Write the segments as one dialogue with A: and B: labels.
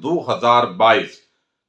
A: 2022।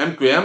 A: MQM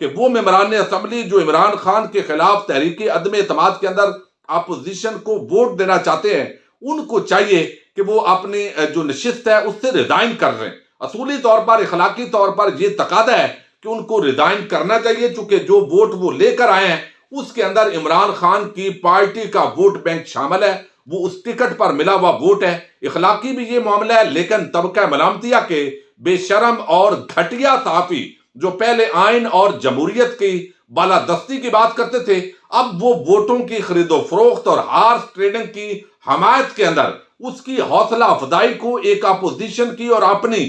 A: کہ وہ ممبران اسمبلی جو عمران خان کے خلاف تحریک عدم اعتماد کے اندر اپوزیشن کو ووٹ دینا چاہتے ہیں، ان کو چاہیے کہ وہ اپنی جو نشست ہے اس سے ریزائن کر رہے ہیں۔ اصولی طور پر، اخلاقی طور پر یہ تقاضا ہے کہ ان کو ریزائن کرنا چاہیے، چونکہ جو ووٹ وہ لے کر آئے ہیں اس کے اندر عمران خان کی پارٹی کا ووٹ بینک شامل ہے، وہ اس ٹکٹ پر ملا ہوا ووٹ ہے۔ اخلاقی بھی یہ معاملہ ہے، لیکن طبقہ ملامتیہ کے بے شرم اور گھٹیا صحافی جو پہلے آئین اور جمہوریت کی بالادستی کی بات کرتے تھے، اب وہ ووٹوں کی خرید و فروخت اور ہارس ٹریڈنگ کی حمایت کے اندر اس کی حوصلہ افزائی کو ایک اپوزیشن کی اور اپنی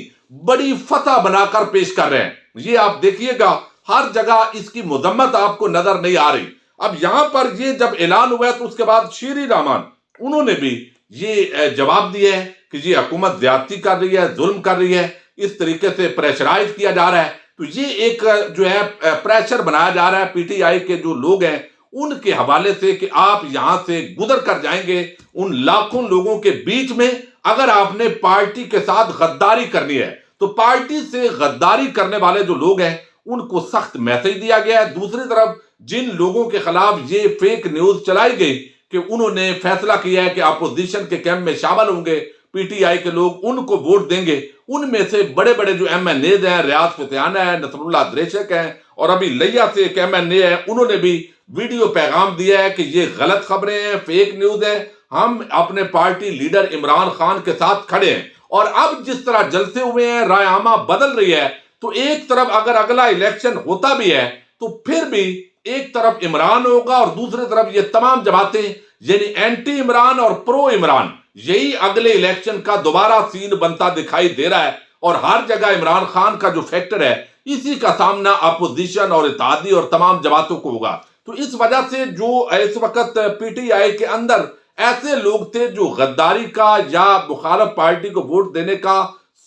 A: بڑی فتح بنا کر پیش کر رہے ہیں۔ یہ آپ دیکھیے گا ہر جگہ اس کی مذمت آپ کو نظر نہیں آ رہی۔ اب یہاں پر یہ جب اعلان ہوا ہے تو اس کے بعد شیری رحمان انہوں نے بھی یہ جواب دیا ہے کہ یہ حکومت زیادتی کر رہی ہے، ظلم کر رہی ہے، اس طریقے سے پریشرائز کیا جا رہا ہے۔ تو یہ ایک جو ہے پریشر بنایا جا رہا ہے پی ٹی آئی کے جو لوگ ہیں ان کے حوالے سے کہ آپ یہاں سے گزر کر جائیں گے ان لاکھوں لوگوں کے بیچ میں، اگر آپ نے پارٹی کے ساتھ غداری کرنی ہے تو پارٹی سے غداری کرنے والے جو لوگ ہیں ان کو سخت میسج دیا گیا ہے۔ دوسری طرف جن لوگوں کے خلاف یہ فیک نیوز چلائی گئی کہ انہوں نے فیصلہ کیا ہے کہ اپوزیشن کے کیمپ میں شامل ہوں گے، پی ٹی آئی کے لوگ ان کو ووٹ دیں گے، ان میں سے بڑے بڑے جو ایم این ایز ہیں، ریاض فتحانہ ہے، نصر اللہ دریشک ہیں، اور ابھی لیا سے ایک ایم این اے ہے، انہوں نے بھی ویڈیو پیغام دیا ہے کہ یہ غلط خبریں ہیں، فیک نیوز ہے، ہم اپنے پارٹی لیڈر عمران خان کے ساتھ کھڑے ہیں۔ اور اب جس طرح جلسے ہوئے ہیں، رائے عامہ بدل رہی ہے، تو ایک طرف اگر اگلا الیکشن ہوتا بھی ہے تو پھر بھی ایک طرف عمران ہوگا اور دوسری طرف یہ تمام جماعتیں، یعنی اینٹی عمران اور پرو عمران، یہی اگلے الیکشن کا دوبارہ سین بنتا دکھائی دے رہا ہے۔ اور ہر جگہ عمران خان کا جو فیکٹر ہے اسی کا سامنا اپوزیشن اور اتحادی اور تمام جماعتوں کو ہوگا۔ تو اس وجہ سے جو اس وقت پی ٹی آئی کے اندر ایسے لوگ تھے جو غداری کا یا مخالف پارٹی کو ووٹ دینے کا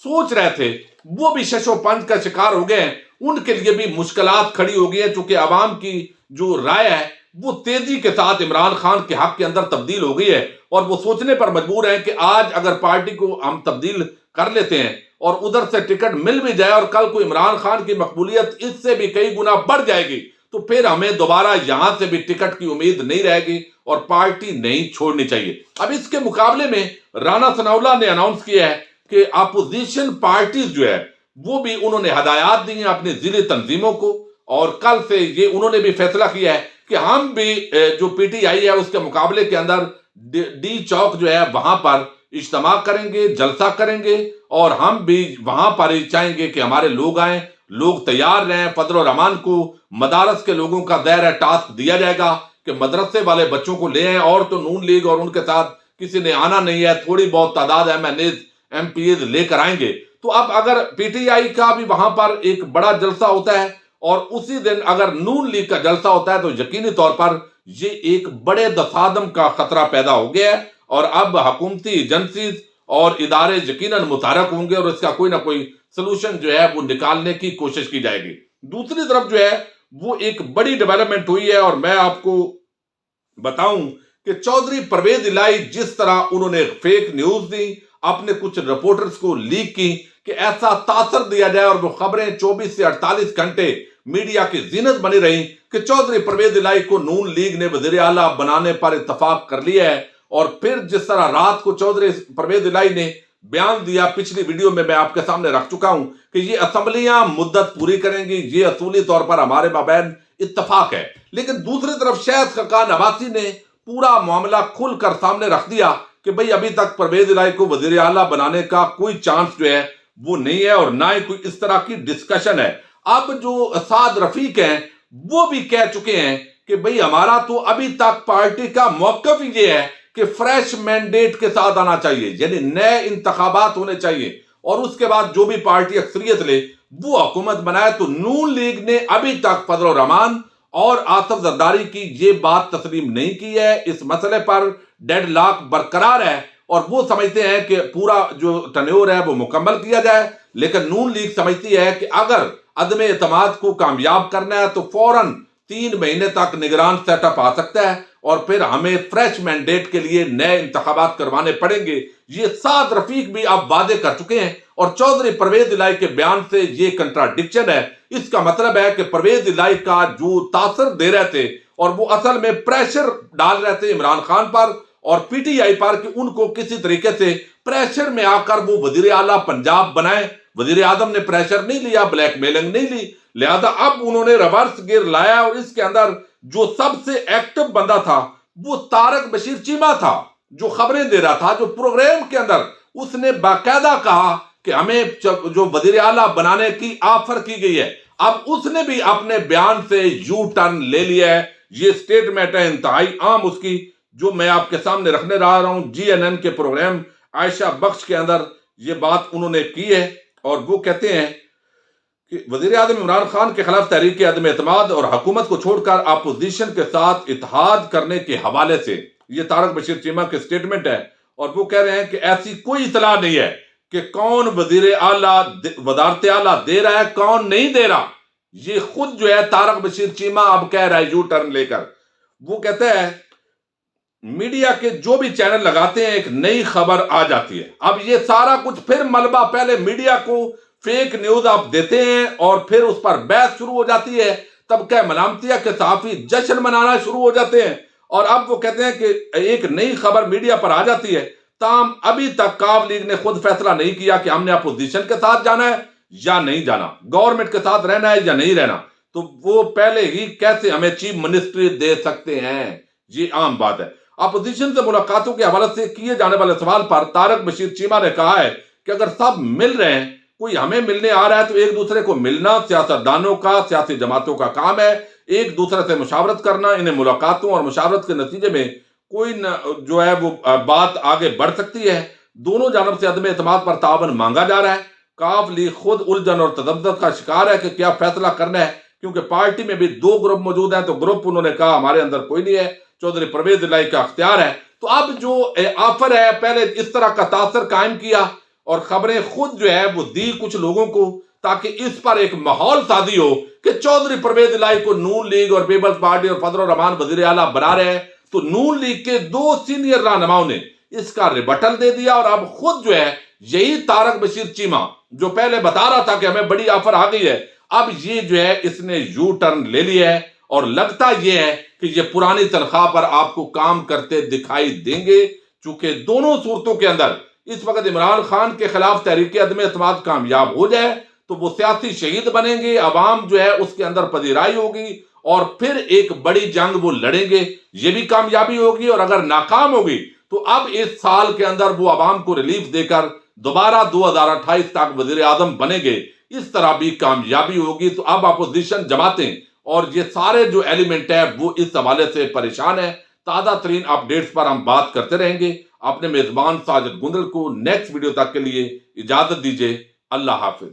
A: سوچ رہے تھے، وہ بھی شش و پنج کا شکار ہو گئے ہیں۔ ان کے لیے بھی مشکلات کھڑی ہو گئی ہیں، چونکہ عوام کی جو رائے ہے وہ تیزی کے ساتھ عمران خان کے حق کے اندر تبدیل ہو گئی ہے، اور وہ سوچنے پر مجبور ہیں کہ آج اگر پارٹی کو ہم تبدیل کر لیتے ہیں اور ادھر سے ٹکٹ مل بھی جائے اور کل کو عمران خان کی مقبولیت اس سے بھی کئی گنا بڑھ جائے گی تو پھر ہمیں دوبارہ یہاں سے بھی ٹکٹ کی امید نہیں رہے گی اور پارٹی نہیں چھوڑنی چاہیے۔ اب اس کے مقابلے میں رانا ثناء اللہ نے اناؤنس کیا ہے کہ اپوزیشن پارٹیز جو ہے وہ بھی انہوں نے ہدایات دی ہیں اپنی ضلعی تنظیموں کو، اور کل سے یہ انہوں نے بھی فیصلہ کیا ہے کہ ہم بھی جو پی ٹی آئی ہے اس کے مقابلے کے اندر ڈی چوک جو ہے وہاں پر اجتماع کریں گے، جلسہ کریں گے، اور ہم بھی وہاں پر ہی چاہیں گے کہ ہمارے لوگ آئیں، لوگ تیار رہیں۔ فضل الرحمان کو مدارس کے لوگوں کا دائرہ ٹاسک دیا جائے گا کہ مدرسے والے بچوں کو لے آئیں، اور تو نون لیگ اور ان کے ساتھ کسی نے آنا نہیں ہے، تھوڑی بہت تعداد MNAs MPAs لے کر آئیں گے۔ تو اب اگر پی ٹی آئی کا بھی وہاں پر ایک بڑا جلسہ ہوتا ہے اور اسی دن اگر نون لیگ کا جلسہ ہوتا ہے تو یقینی طور پر یہ ایک بڑے تصادم کا خطرہ پیدا ہو گیا ہے، اور اب حکومتی ایجنسیز اور ادارے یقیناً متحرک ہوں گے اور اس کا کوئی نہ کوئی سلوشن جو ہے وہ نکالنے کی کوشش کی جائے گی۔ دوسری طرف جو ہے وہ ایک بڑی ڈیولپمنٹ ہوئی ہے، اور میں آپ کو بتاؤں کہ چودھری پرویز الہی جس طرح انہوں نے فیک نیوز دی، اپنے کچھ رپورٹرز کو لیک کی کہ ایسا تاثر دیا جائے، اور وہ خبریں 24 سے 48 گھنٹے میڈیا کی زینت بنی رہی کہ چودھری پرویز الہی کو نون لیگ نے وزیر اعلیٰ بنانے پر اتفاق کر لیا ہے۔ اور پھر جس طرح رات کو چودھری پرویز الہی نے بیان دیا، پچھلی ویڈیو میں آپ کے سامنے رکھ چکا ہوں کہ یہ اسمبلیاں مدت پوری کریں گی، یہ اصولی طور پر ہمارے مابین اتفاق ہے۔ لیکن دوسری طرف شاہد خاقان عباسی نے پورا معاملہ کھل کر سامنے رکھ دیا کہ بھئی ابھی تک پرویز الہی کو وزیر اعلیٰ بنانے کا کوئی چانس جو ہے وہ نہیں ہے، اور نہ ہی کوئی اس طرح کی ڈسکشن ہے۔ اب جو سعد رفیق ہیں وہ بھی کہہ چکے ہیں کہ بھئی ہمارا تو ابھی تک پارٹی کا موقف ہی یہ ہے کہ فریش مینڈیٹ کے ساتھ آنا چاہیے، یعنی نئے انتخابات ہونے چاہیے، اور اس کے بعد جو بھی پارٹی اکثریت لے وہ حکومت بنائے۔ تو نون لیگ نے ابھی تک فضل الرحمان اور آصف زرداری کی یہ بات تسلیم نہیں کی ہے، اس مسئلے پر ڈیڈ لاک برقرار ہے، اور وہ سمجھتے ہیں کہ پورا جو ٹنیور ہے وہ مکمل کیا جائے۔ لیکن نون لیگ سمجھتی ہے کہ اگر عدم اعتماد کو کامیاب کرنا ہے تو فوراً 3 مہینے تک نگران سیٹ اپ آ سکتا ہے، اور پھر ہمیں فریش مینڈیٹ کے لیے نئے انتخابات کروانے پڑیں گے۔ یہ سعد رفیق بھی اب وعدے کر چکے ہیں، اور چودھری پرویز الہی کے بیان سے یہ کنٹراڈکشن ہے، اس کا مطلب ہے کہ پرویز الہی کا جو تاثر دے رہے تھے اور وہ اصل میں پریشر ڈال رہے تھے عمران خان پر اور پی ٹی آئی پر کہ ان کو کسی طریقے سے پریشر میں آ کر وہ وزیر اعلیٰ پنجاب بنائے. وزیر اعظم نے پریشر نہیں لیا, بلیک میلنگ نہیں لی, لہذا اب انہوں نے ریورس گیئر لایا اور اس کے اندر جو سب سے ایکٹیو بندہ تھا وہ طارق بشیر چیمہ تھا, جو خبریں دے رہا تھا, جو پروگرام کے اندر اس نے باقاعدہ کہا کہ ہمیں جو وزیر اعلیٰ بنانے کی آفر کی گئی ہے. اب اس نے بھی اپنے بیان سے یو ٹرن لے لیا ہے. یہ سٹیٹمنٹ ہے انتہائی عام اس کی, جو میں آپ کے سامنے رکھنے رہا ہوں. جی این این کے پروگرام عائشہ بخش کے اندر یہ بات انہوں نے کی ہے اور وہ کہتے ہیں کہ وزیر اعظم عمران خان کے خلاف تحریک عدم اعتماد اور حکومت کو چھوڑ کر اپوزیشن کے ساتھ اتحاد کرنے کے حوالے سے یہ طارق بشیر چیمہ کے سٹیٹمنٹ ہے. اور وہ کہہ رہے ہیں کہ ایسی کوئی اطلاع نہیں ہے کہ کون وزیر اعلیٰ وزارت اعلیٰ دے رہا ہے کون نہیں دے رہا. یہ خود جو ہے طارق بشیر چیمہ اب کہہ رہا ہے یو ٹرن لے کر. وہ کہتا ہے میڈیا کے جو بھی چینل لگاتے ہیں ایک نئی خبر آ جاتی ہے. اب یہ سارا کچھ پھر ملبہ, پہلے میڈیا کو فیک نیوز آپ دیتے ہیں اور پھر اس پر بحث شروع ہو جاتی ہے, تب کہ ملامتیہ کے صحافی جشن منانا شروع ہو جاتے ہیں. اور اب وہ کہتے ہیں کہ ایک نئی خبر میڈیا پر آ جاتی ہے. تاہم ابھی تک کاف لیگ نے خود فیصلہ نہیں کیا کہ ہم نے اپوزیشن کے ساتھ جانا ہے یا نہیں جانا, گورنمنٹ کے ساتھ رہنا ہے یا نہیں رہنا. تو وہ پہلے ہی کیسے ہمیں چیف منسٹری دے سکتے ہیں؟ یہ عام بات ہے. اپوزیشن سے ملاقاتوں کے حوالے سے کیے جانے والے سوال پر طارق بشیر چیمہ نے کہا ہے کہ اگر سب مل رہے ہیں, کوئی ہمیں ملنے آ رہا ہے تو ایک دوسرے کو ملنا سیاستدانوں کا, سیاسی جماعتوں کا کام ہے. ایک دوسرے سے مشاورت کرنا, انہیں ملاقاتوں اور مشاورت کے نتیجے میں کوئی جو ہے وہ بات آگے بڑھ سکتی ہے. دونوں جانب سے عدم اعتماد پر تعاون مانگا جا رہا ہے. کاف لیگ خود الجھن اور تذبذب کا شکار ہے کہ کیا فیصلہ کرنا ہے, کیونکہ پارٹی میں بھی دو گروپ موجود ہیں. تو گروپ انہوں نے کہا ہمارے اندر کوئی نہیں ہے, چودھری پرویز الہی کا اختیار ہے. تو اب جو آفر ہے, پہلے اس طرح کا تاثر قائم کیا اور خبریں خود جو ہے وہ دی کچھ لوگوں کو, تاکہ اس پر ایک ماحول سازی ہو کہ چودھری پرویز الہی کو نون لیگ اور پیپلز پارٹی اور فضل الرحمان وزیر اعلیٰ بنا رہے ہیں. تو نون لیگ کے دو سینئر رہنماؤں نے اس کا ریبٹل دے دیا اور اب خود جو ہے یہی طارق بشیر چیمہ جو پہلے بتا رہا تھا کہ ہمیں بڑی آفر آ گئی ہے, اب یہ جو ہے اس نے یو ٹرن لے لیا ہے. اور لگتا یہ ہے کہ یہ پرانی تنخواہ پر آپ کو کام کرتے دکھائی دیں گے, چونکہ دونوں صورتوں کے اندر اس وقت عمران خان کے خلاف تحریک عدم اعتماد کامیاب ہو جائے تو وہ سیاسی شہید بنیں گے, عوام جو ہے اس کے اندر پذیرائی ہوگی اور پھر ایک بڑی جنگ وہ لڑیں گے, یہ بھی کامیابی ہوگی. اور اگر ناکام ہوگی تو اب اس سال کے اندر وہ عوام کو ریلیف دے کر دوبارہ 2028 تک وزیر اعظم بنے گے, اس طرح بھی کامیابی ہوگی. تو اب اپوزیشن جماعتیں اور یہ سارے جو ایلیمنٹ ہے وہ اس حوالے سے پریشان ہے. تازہ ترین اپڈیٹس پر ہم بات کرتے رہیں گے. اپنے میزبان ساجد گندل کو نیکسٹ ویڈیو تک کے لیے اجازت دیجیے. اللہ حافظ.